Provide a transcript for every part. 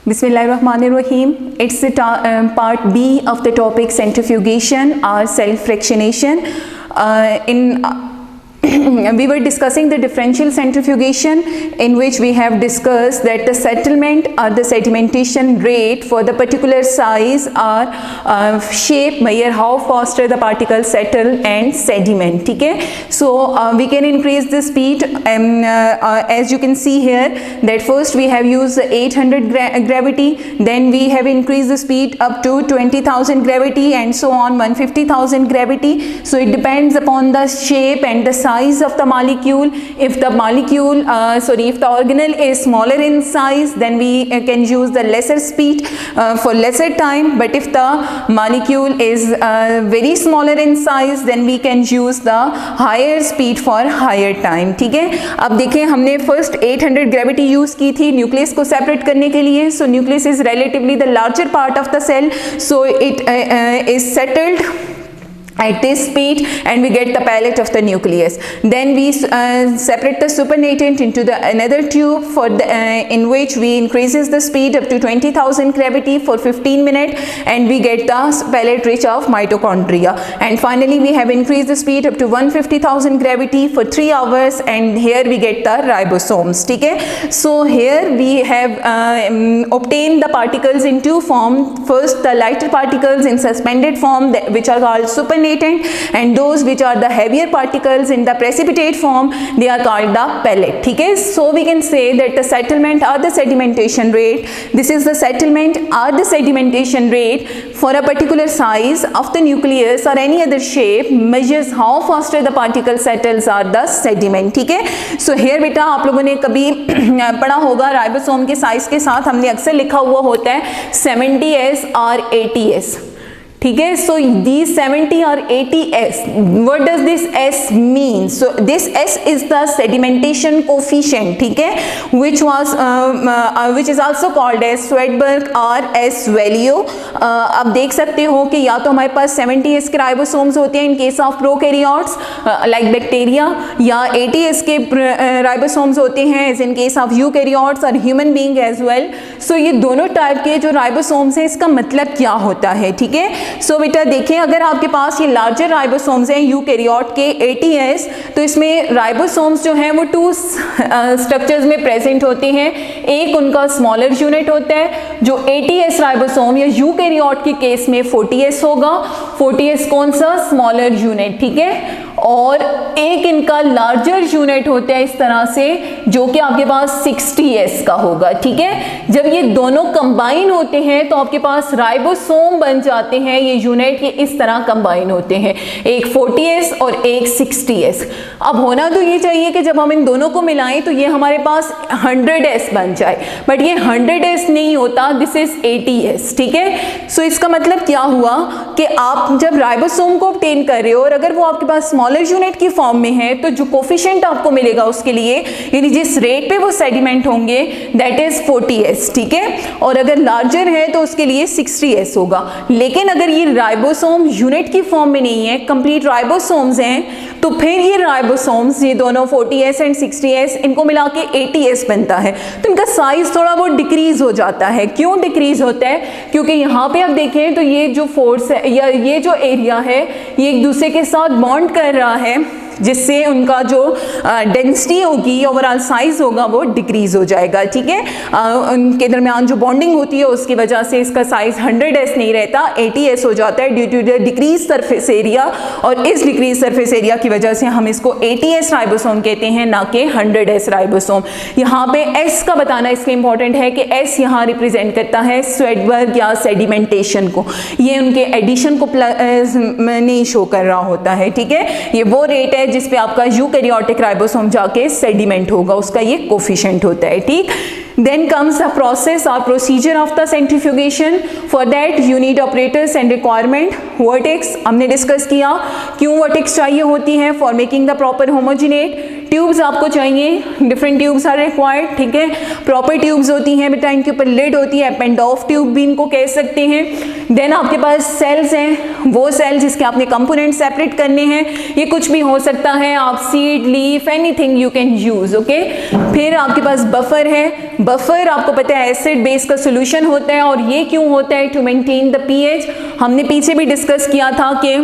Bismillahirrahmanirrahim. It's the part B of the topic centrifugation or self-fractionation. We were discussing the differential centrifugation, in which we have discussed that the settlement or the sedimentation rate for the particular size or shape measure how faster the particles settle and sediment. ठीक है, so we can increase the speed as you can see here, that first we have used the 800 gravity, then we have increased the speed up to 20,000 gravity and so on 150,000 gravity. So it depends upon the shape and the size of the molecule. If the molecule if the organelle is smaller in size, then we can use the lesser speed for lesser time, but if the molecule is very smaller in size, then we can use the higher speed for higher time. ठीक है, अब देखें हमने first 800 gravity use की थी nucleus को separate करने के लिए. So nucleus is relatively the larger part of the cell, so it is settled at this speed and we get the palette of the nucleus. Then we separate the supernatant into the another tube for the, in which we increases the speed up to 20,000 gravity for 15 minutes and we get the palette rich of mitochondria. And finally we have increased the speed up to 150,000 gravity for 3 hours and here we get the ribosomes. ठीक है, so here we have obtained the particles in two forms. First the lighter particles in suspended form which are called supernatant, and those which are the heavier particles in the precipitate form, they are called the pellet. ठीक है, so we can say that the settlement or the sedimentation rate, this is the settlement or the sedimentation rate for a particular size of the nucleus or any other shape measures how faster the particle settles or the sediment. ठीक है, so here बेटा आप लोगों ने कभी पढ़ा होगा ribosome के साइज के साथ हमने अक्सर लिखा हुआ होता है 70s और 80s. ठीक है, so these 70 or 80s, what does this S mean? So this S is the sedimentation coefficient, ठीक है, which is also called as Swedberg or S value. अब देख सकते हो कि या तो हमारे पास 70s के राइबोसोम्स होते हैं in case of prokaryotes like bacteria, या 80s के राइबोसोम्स होते हैं as in case of eukaryotes और human being as well. So ये दोनों टाइप के जो राइबोसोम्स हैं इसका मतलब क्या होता है. ठीक है, सो बेटा देखें अगर आपके पास ये लार्जर राइबोसोम्स हैं यूकैरियोट के 80s, तो इसमें राइबोसोम्स जो हैं वो 2 स्ट्रक्चर्स में प्रेजेंट होते हैं. एक उनका स्मॉलर यूनिट होता है जो 80s राइबोसोम या यूकैरियोट के केस में 40s होगा. 40s कौन सा? Smaller unit. ठीक है, और एक इनका लार्जर यूनिट होता है इस तरह से जो कि आपके पास 60s का होगा. ठीक है, जब ये दोनों कंबाइन होते हैं तो आपके पास राइबोसोम बन जाते हैं. ये यूनिट ये इस तरह कंबाइन होते हैं, एक 40s और एक 60s. अब होना तो ये चाहिए कि जब हम इन दोनों को मिलाएं तो ये हमारे पास 100s बन जाए, बट ये 100s नहीं होता, दिस इज 80s. ठीक है, सो इसका मतलब क्या हुआ कि आप जब राइबोसोम को ऑब्टेन कर रहे हो और अगर वो आपके पास स्मॉलर यूनिट की फॉर्म में है तो जो कोफिशिएंट आपको मिलेगा उसके लिए, यानी जिस रेट पे वो सेडिमेंट होंगे, दैट इज 40s. ठीक है, और अगर लार्जर है तो उसके लिए 60s होगा. लेकिन अगर ये राइबोसोम यूनिट की फॉर्म में नहीं है, कंप्लीट राइबोसोम्स हैं, तो फिर ये राइबोसोम्स ये दोनों 40s एंड 60s इनको मिला के 80s बनता है. तो इनका साइज थोड़ा बहुत डिक्रीज हो जाता है. क्यों डिक्रीज होता है? क्योंकि यहाँ पे आप देखें तो ये जो फोर्स है या ये जो एरिया है ये एक दूसरे के साथ बॉन्ड कर रहा है, जिससे उनका जो डेंसिटी होगी, ओवरऑल साइज होगा, वो डिक्रीज हो जाएगा. ठीक है, उनके दरमियान जो बॉन्डिंग होती है उसकी वजह से इसका साइज 100s नहीं रहता, 80s हो जाता है due to the decrease surface area. और इस डिक्रीज सरफेस एरिया की वजह से हम इसको 80s राइबोसोम कहते हैं, ना कि 100s राइबोसोम. यहाँ पे S का बताना इसलिए इंपॉर्टेंट है कि S यहाँ रिप्रेजेंट करता है स्वेडबर्ग या सेडिमेंटेशन को. ये उनके एडिशन को नहीं शो कर रहा होता है. ठीक है, ये वो रेट है जिस पे आपका यूकैरियोटिक राइबोसोम जाके सेडिमेंट होगा, उसका ये कोफिशिएंट होता है. ठीक, then comes the process or procedure of the centrifugation. For that you need operators and requirement. Vertex हमने डिस्कस किया क्यों वर्टेक्स चाहिए होती है, for making the proper homogenate. Tubes आपको चाहिए, डिफरेंट ट्यूब्स आर रिक्वायर्ड, ठीक है। प्रॉपर ट्यूब्स होती हैं बेटा, इनके ऊपर लिड होती है, एपेंडोफ ट्यूब भी इनको कह सकते हैं। देन आपके पास सेल्स हैं, वो सेल जिसके आपने कंपोनेंट सेपरेट करने हैं, ये कुछ भी हो सकता है, आप seed, leaf, anything you can use, okay. फिर आपके पास बफर है, बफर आपको पता है एसिड बेस का सोल्यूशन होता है, और ये क्यों होता है? To maintain the pH. हमने पीछे भी डिस्कस किया था कि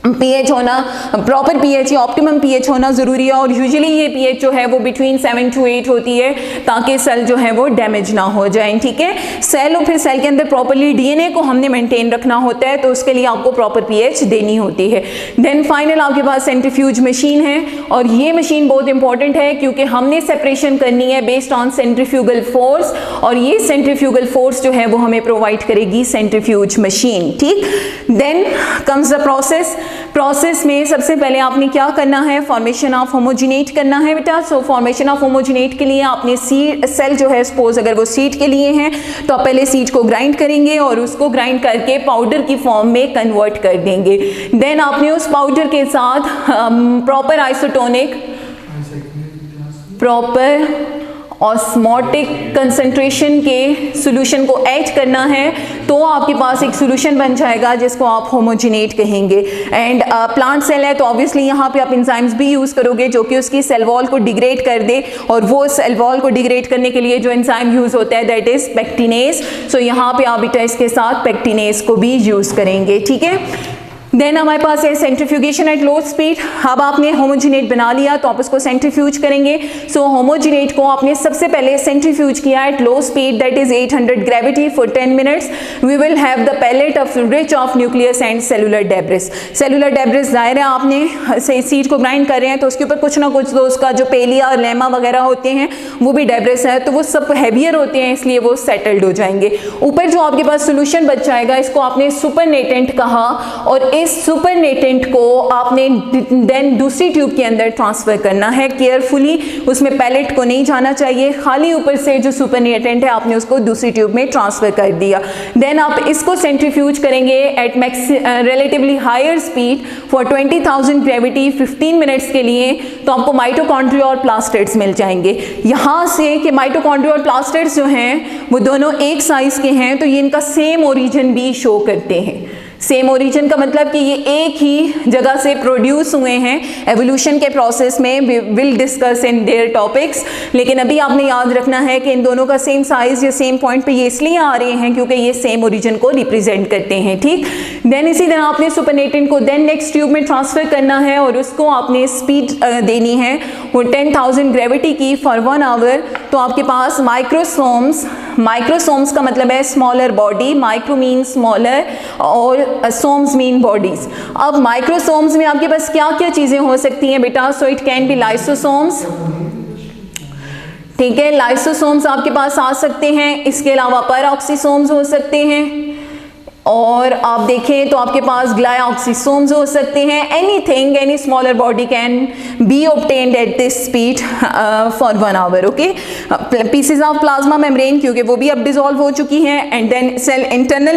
पीएच होना, प्रॉपर पीएच या ऑप्टिमम पीएच होना ज़रूरी है, और यूजुअली ये पीएच जो है वो बिटवीन 7 to 8 होती है, ताकि सेल जो है वो डैमेज ना हो जाए, ठीक है। सेल और फिर सेल के अंदर प्रॉपरली डीएनए को हमने मेंटेन रखना होता है, तो उसके लिए आपको प्रॉपर पीएच देनी होती है। देन फाइनल आपके पास सेंट्रीफ्यूज मशीन है, और ये मशीन बहुत इंपॉर्टेंट है क्योंकि हमने सेपरेशन करनी है बेस्ड ऑन सेंट्रीफ्यूगल फोर्स, और ये सेंट्रीफ्यूगल फोर्स जो है वो हमें प्रोवाइड करेगी सेंट्रीफ्यूज मशीन, ठीक। देन कम्स द प्रोसेस में सबसे पहले आपने क्या करना है? फॉर्मेशन ऑफ होमोजिनेट करना है बेटा। सो फॉर्मेशन ऑफ होमोजिनेट के लिए आपने सेल जो है, सपोज अगर वो सीड के लिए हैं, तो आप पहले सीड को ग्राइंड करेंगे और उसको ग्राइंड करके पाउडर की फॉर्म में कन्वर्ट कर देंगे। देन आपने उस पाउडर के साथ proper isotonic, proper osmotic concentration के सॉल्यूशन को ऐड करना है, तो आपके पास एक सॉल्यूशन बन जाएगा जिसको आप होमोजिनेट कहेंगे। एंड प्लांट सेल है तो ऑब्वियसली यहाँ पे आप एंजाइम्स भी यूज़ करोगे जो कि उसकी सेल वॉल को डिग्रेड कर दे, और वो सेल वॉल को डिग्रेड करने के लिए जो एंजाइम यूज़ होता है दैट इज़ पेक्टिनेज। सो यहाँ पे आप बेटा इसके साथ पेक्टिनेज को भी यूज़ करेंगे, ठीक है। देन हमारे पास है सेंट्रीफ्यूगेशन एट लो स्पीड। अब आपने होमोजिनेट बना लिया तो आप उसको सेंट्रीफ्यूज करेंगे। सो होमोजिनेट को आपने सबसे पहले सेंट्रीफ्यूज किया at low speed that is 800 gravity for 10 minutes. We will have the pellet of rich of nucleus and cellular debris. Cellular debris जाहिर है आपने सीड को ग्राइंड कर रहे हैं तो उसके ऊपर कुछ ना कुछ तो उसका जो पेलिया और लेमा वगैरह होते हैं वो भी डेब्रिस है, तो वो सब हैवियर होते हैं इसलिए वो सेटल्ड हो जाएंगे। ऊपर जो आपके पास सोल्यूशन बच जाएगा इसको आपने सुपरनेटेंट कहा, और इस सुपरनेटेंट को आपने देन दूसरी ट्यूब के अंदर ट्रांसफर करना है केयरफुली। उसमें पैलेट को नहीं जाना चाहिए, खाली ऊपर से जो सुपरनेटेंट है आपने उसको दूसरी ट्यूब में ट्रांसफर कर दिया। देन आप इसको सेंट्रीफ्यूज करेंगे at relatively higher speed for 20,000 gravity 15 minutes के लिए, तो आपको माइटोकॉन्ड्रिया और प्लास्टिड्स मिल जाएंगे। यहाँ से कि माइटोकॉन्ड्रिया और प्लास्टिड्स जो हैं वो दोनों एक साइज के हैं, तो ये इनका सेम ओरिजिन भी शो करते हैं। सेम ओरिजिन का मतलब कि ये एक ही जगह से प्रोड्यूस हुए हैं। एवोल्यूशन के प्रोसेस में we will discuss in their topics, लेकिन अभी आपने याद रखना है कि इन दोनों का सेम साइज या सेम पॉइंट पे ये इसलिए आ रहे हैं क्योंकि ये सेम ओरिजिन को रिप्रेजेंट करते हैं, ठीक। देन इसी तरह आपने सुपरनेटेंट को देन नेक्स्ट ट्यूब में ट्रांसफर करना है और उसको आपने स्पीड देनी है वो 10,000 ग्रेविटी की फॉर 1 आवर। तो आपके पास माइक्रोसोम्स का मतलब है smaller body, micro mean smaller और सोम्स मीन बॉडीज। अब माइक्रोसोम्स में आपके पास क्या क्या चीजें हो सकती हैं बेटा? So it can B lysosomes, ठीक है, लाइसोसोम्स आपके पास आ सकते हैं। इसके अलावा पैराऑक्सीसोम्स हो सकते हैं, और आप देखें तो आपके पास ग्लाइऑक्सीसोम्स हो सकते हैं। Anything, any smaller body can be obtained at this speed for 1 hour, okay. Pieces of plasma membrane क्योंकि वो भी अब डिसॉल्व हो चुकी हैं। And then cell internal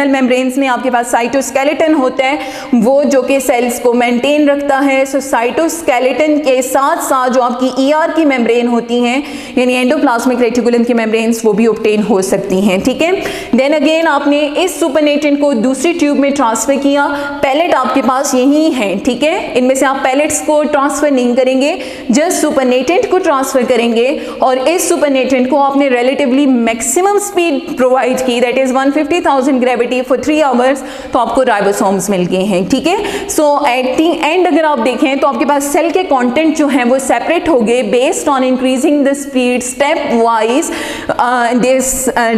membranes में आपके पास साइटोस्केलेटन होता है, वो जो कि सेल्स को मेंटेन रखता है। सो साइटोस्केलेटन के साथ साथ जो आपकी ER की मेम्ब्रेन होती हैं यानी एंडोप्लाज्मिक रेटिकुलम की मेम्ब्रेन्स वो भी ऑब्टेन हो सकती हैं, ठीक है। देन अगेन आपने इस सुपरनेटेंट को दूसरी ट्यूब में ट्रांसफर किया। पैलेट आपके पास यही है, ठीक है। इनमें से आप पैलेट्स को ट्रांसफर नहीं करेंगे, जस्ट सुपरनेटेंट को ट्रांसफर करेंगे, और इस सुपरनेटेंट को आपने रिलेटिवली मैक्सिमम स्पीड प्रोवाइड की that is 150,000 gravity for 3 hours, तो आपको राइबोसोम्स मिल गए हैं, ठीक है। सो एट द एंड अगर आप देखें तो आपके पास सेल के कंटेंट जो हैं वो सेपरेट हो गए based on increasing the speed step wise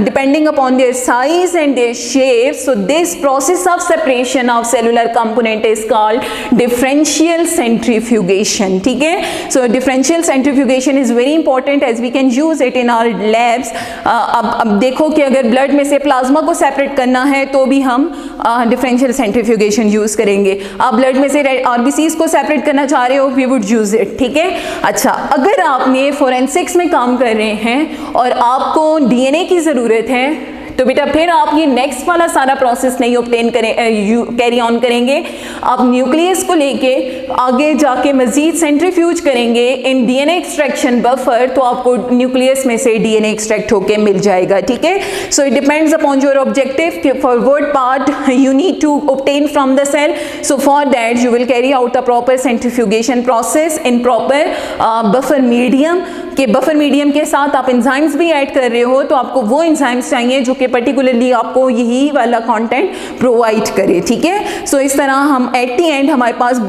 depending upon their size and their shape. So this process of separation of cellular component is called differential centrifugation, ठीक है। So differential centrifugation is very important as we can use it in our labs. अब देखो कि अगर blood में से plasma को separate करना है तो भी हम differential centrifugation यूज करेंगे। आप ब्लड में से RBCs को सेपरेट करना चाह रहे हो, we would use it, ठीक है। अच्छा, अगर आपने फोरेंसिक्स में काम कर रहे हैं और आपको DNA की ज़रूरत है तो बेटा फिर आप ये नेक्स्ट वाला सारा प्रोसेस नहीं ऑब्टेन करें, कैरी ऑन करेंगे, आप न्यूक्लियस को लेके आगे जाके मजीद सेंट्रीफ्यूज करेंगे इन डीएनए एक्सट्रैक्शन बफर, तो आपको न्यूक्लियस में से डीएनए एक्सट्रैक्ट होके मिल जाएगा, ठीक है। So it depends upon your objective, for what part you need to obtain from the cell. So for that you will carry out the proper centrifugation process in proper buffer medium. के buffer medium के साथ आप enzymes भी add कर रहे हो, तो आपको वो एंजाइम्स चाहिए जो कि पर्टिकुलरली आपको यही वाला कंटेंट प्रोवाइड करे, ठीक है। सो इस तरह हम एट द एंड हमारे पास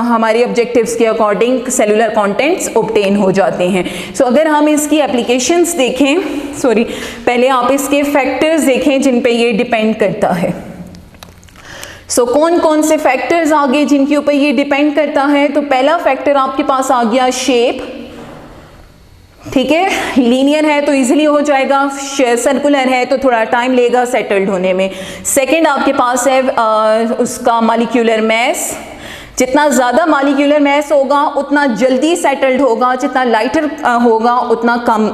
हमारे ऑब्जेक्टिव्स के अकॉर्डिंग सेलुलर कंटेंट्स ऑब्टेन हो जाते हैं। सो अगर हम इसकी एप्लीकेशंस देखें, पहले आप इसके फैक्टर्स देखें जिन पे ये डिपेंड करता है। सो कौन कौन से फैक्टर्स आ गए जिनके ऊपर ये डिपेंड करता है। तो पहला फैक्टर आपके पास आ गया शेप, ठीक है, लीनियर है तो इजीली हो जाएगा, सर्कुलर है तो थोड़ा टाइम लेगा सेटल्ड होने में। सेकंड आपके पास है उसका मॉलिक्यूलर मास, जितना ज़्यादा मॉलिक्यूलर मास होगा उतना जल्दी सेटल्ड होगा, जितना लाइटर होगा उतना कम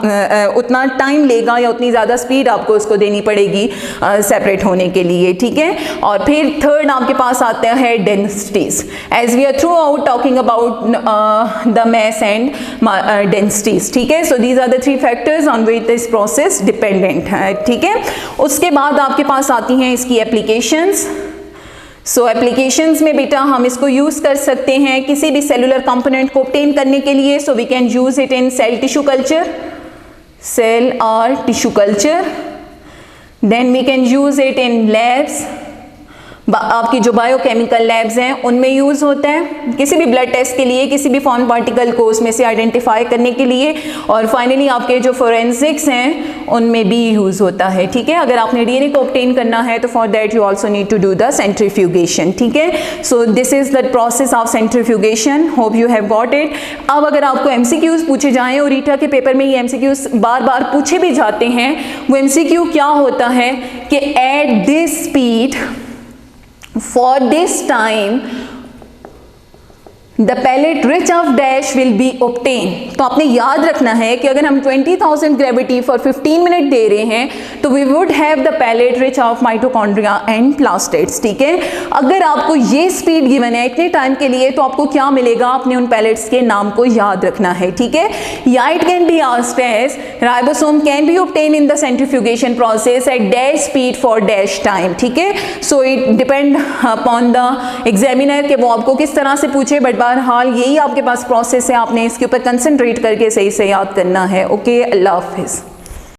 उतना टाइम लेगा या उतनी ज़्यादा स्पीड आपको उसको देनी पड़ेगी सेपरेट होने के लिए, ठीक है। और फिर थर्ड आपके पास आता है densities, as we are throughout talking about the mass and densities, ठीक है। So these are the three factors on which this process dependent है, ठीक है। उसके बाद आपके पास आती हैं इसकी एप्लीकेशंस। सो एप्लीकेशंस में बेटा हम इसको यूज़ कर सकते हैं किसी भी सेलुलर कंपोनेंट को ऑब्टेन करने के लिए। So we can use it in cell tissue culture, cell और tissue culture, then we can use it in labs, आपकी जो बायोकेमिकल लैब्स हैं उनमें यूज़ होता है, किसी भी ब्लड टेस्ट के लिए, किसी भी फॉरेन पार्टिकल को उसमें से आइडेंटिफाई करने के लिए, और फाइनली आपके जो फोरेंसिक्स हैं उनमें भी यूज़ होता है, ठीक है। अगर आपने डीएनए को ऑब्टेन करना है तो for that you also need to do the centrifugation, ठीक है। So this is the process of centrifugation, hope you have got it. अब अगर आपको एमसीक्यूज पूछे जाएं, और ईटा के पेपर में ये एमसीक्यूज बार बार पूछे भी जाते हैं, वो एमसीक्यू क्या होता है कि eight this speed for this time the pellet rich of dash will be obtained। तो आपने याद रखना है कि अगर हम 20,000 ग्रेविटी फॉर 15 मिनट दे रहे हैं तो we would have the pellet rich of mitochondria and plastids, ठीक है। अगर आपको ये स्पीड गिवन है इतने टाइम के लिए तो आपको क्या मिलेगा, आपने उन पैलेट्स के नाम को याद रखना है, ठीक है। या it can be asked as ribosome can be obtain in the centrifugation process at dash speed for dash time, ठीक है। So it depend upon the examiner कि वो आपको किस तरह से पूछे, बट बहरहाल यही आपके पास प्रोसेस है, आपने इसके ऊपर कंसंट्रेट करके सही से याद करना है। ओके, अल्लाह हाफिज़।